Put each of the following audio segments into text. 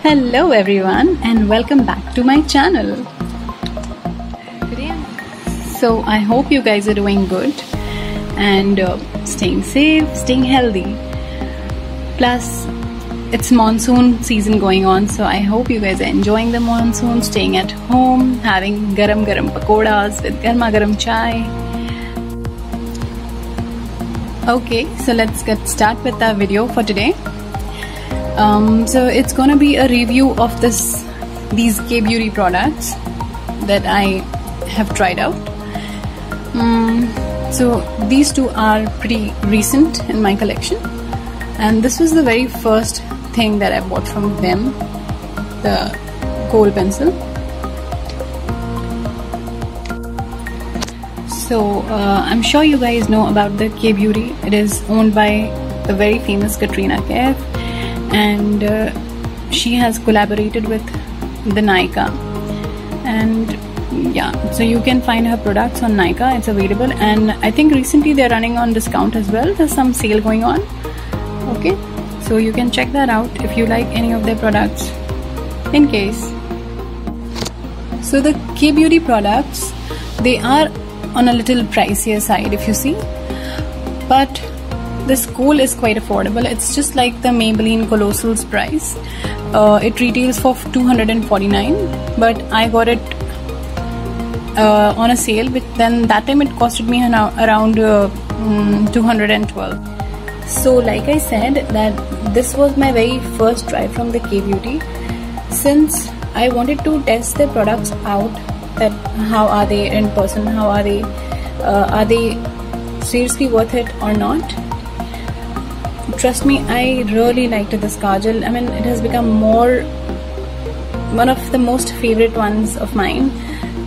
Hello everyone and welcome back to my channel. So I hope you guys are doing good and staying safe, staying healthy. Plus it's monsoon season going on, so I hope you guys are enjoying the monsoon, staying at home, having garam pakodas with garma garam chai. Okay, so let's get started with our video for today. So it's gonna be a review of these K-Beauty products that I have tried out. So these two are pretty recent in my collection, and this was the very first thing that I bought from them, the kohl pencil. So I'm sure you guys know about the K-Beauty. It is owned by the very famous Katrina Kaif, and she has collaborated with the Nykaa, and yeah, so you can find her products on Nykaa. It's available, and I think recently they're running on discount as well. There's some sale going on. Okay, so you can check that out if you like any of their products in case. So the K-Beauty products, they are on a little pricier side if you see, but this kohl is quite affordable. It's just like the Maybelline Colossal's price. It retails for $249, but I got it on a sale, but then that time it costed me around $212. So like I said, that this was my very first try from the K-Beauty, since I wanted to test the products out, that how are they in person, how are they seriously worth it or not. Trust me, I really liked this kajal. I mean, it has become one of the most favorite ones of mine,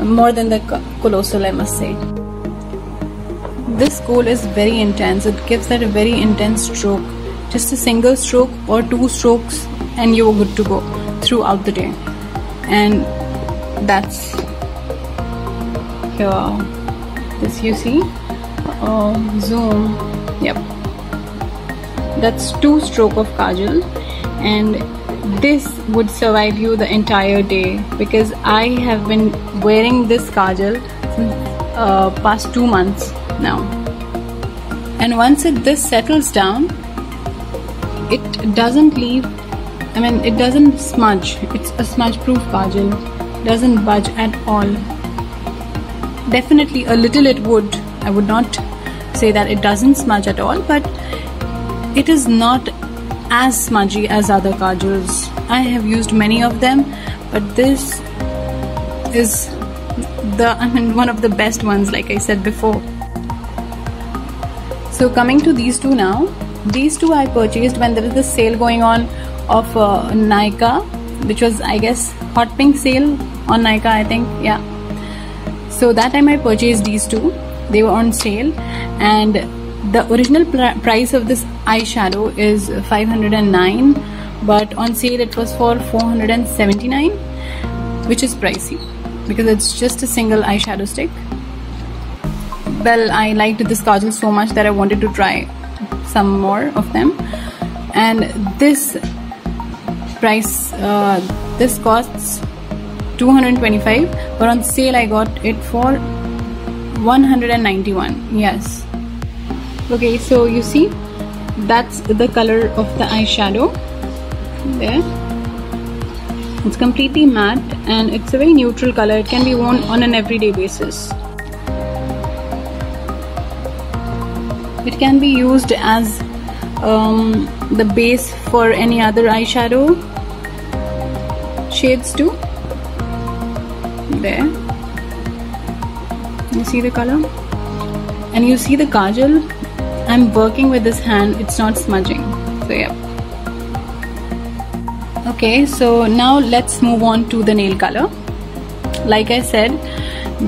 more than the Colossal, I must say. This kohl is very intense. It gives that a very intense stroke. Just a single stroke or two strokes and you're good to go throughout the day. And that's here. This you see. Zoom. Yep. That's 2 strokes of kajal, and this would survive you the entire day, because I have been wearing this kajal since past 2 months now. And once this settles down, it doesn't leave, I mean, it doesn't smudge. It's a smudge proof kajal. Doesn't budge at all. Definitely a little it would. I would not say that it doesn't smudge at all, but it is not as smudgy as other kajals. I have used many of them, but this is one of the best ones, like I said before. So coming to these two now. These two I purchased when there was this sale going on of Nykaa, which was, I guess, hot pink sale on Nykaa, I think, yeah. So that time I purchased these two. They were on sale, and the original price of this eyeshadow is $509, but on sale it was for $479, which is pricey because it's just a single eyeshadow stick. Well, I liked this kajal so much that I wanted to try some more of them, and this price, this costs $225, but on sale I got it for $191. Yes. Okay, so you see, that's the color of the eyeshadow there. It's completely matte and it's a very neutral color. It can be worn on an everyday basis. It can be used as the base for any other eyeshadow shades too. There, you see the color, and you see the kajal. I'm working with this hand, it's not smudging. So yeah. Okay, so now let's move on to the nail color. Like I said,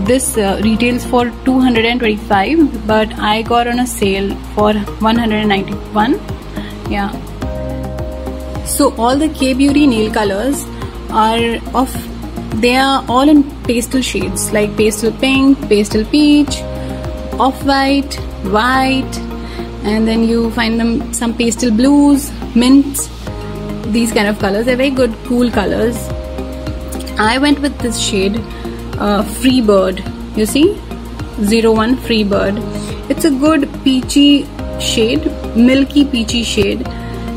this retails for $225, but I got on a sale for $191. Yeah. So all the K-Beauty nail colors they are all in pastel shades, like pastel pink, pastel peach, off-white, white, and then you find them some pastel blues, mints, these kind of colors. They're very good, cool colors. I went with this shade, Freebird. You see, 01 Freebird. It's a good peachy shade, milky peachy shade,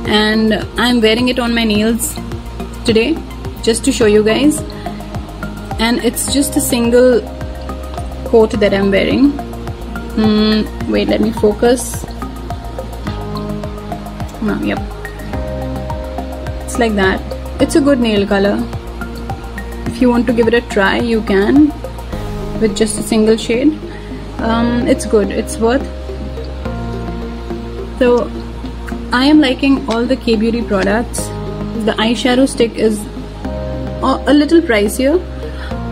and I'm wearing it on my nails today just to show you guys. And it's just a single coat that I'm wearing. Wait, let me focus. Yep, it's like that. It's a good nail color. If you want to give it a try, you can with just a single shade. It's good, it's worth. So I am liking all the K-Beauty products. The eyeshadow stick is a little pricier,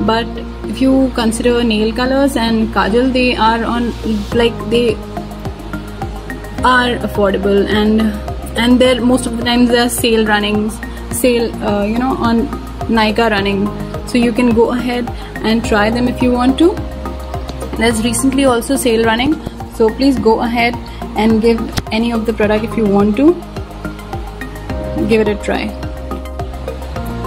but if you consider nail colors and kajal, they are on, like, they are affordable, and they're most of the times there are sale runnings, you know, on Nykaa running, so you can go ahead and try them if you want to. There's recently also sale running, so please go ahead and give any of the product if you want to. Give it a try.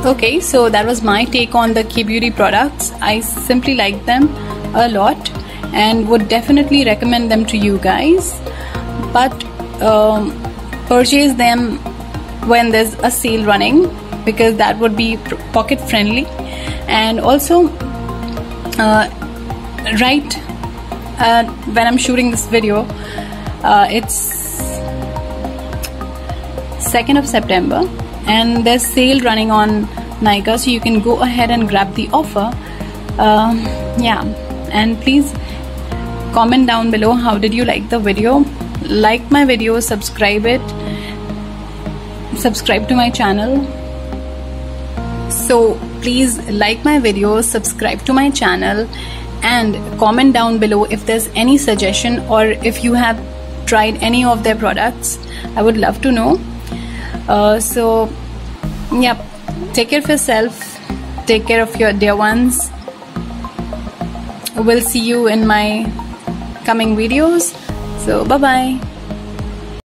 Okay, so that was my take on the K-Beauty products. I simply like them a lot and would definitely recommend them to you guys, but purchase them when there's a sale running, because that would be pocket friendly. And also right when I'm shooting this video, it's 2nd of September and there's sale running on Nykaa, so you can go ahead and grab the offer. Yeah, and please comment down below how did you like the video. Like my video, subscribe to my channel. So please like my video, subscribe to my channel, and comment down below if there's any suggestion or if you have tried any of their products. I would love to know. So yeah, take care of yourself, take care of your dear ones. We'll see you in my coming videos. So bye bye.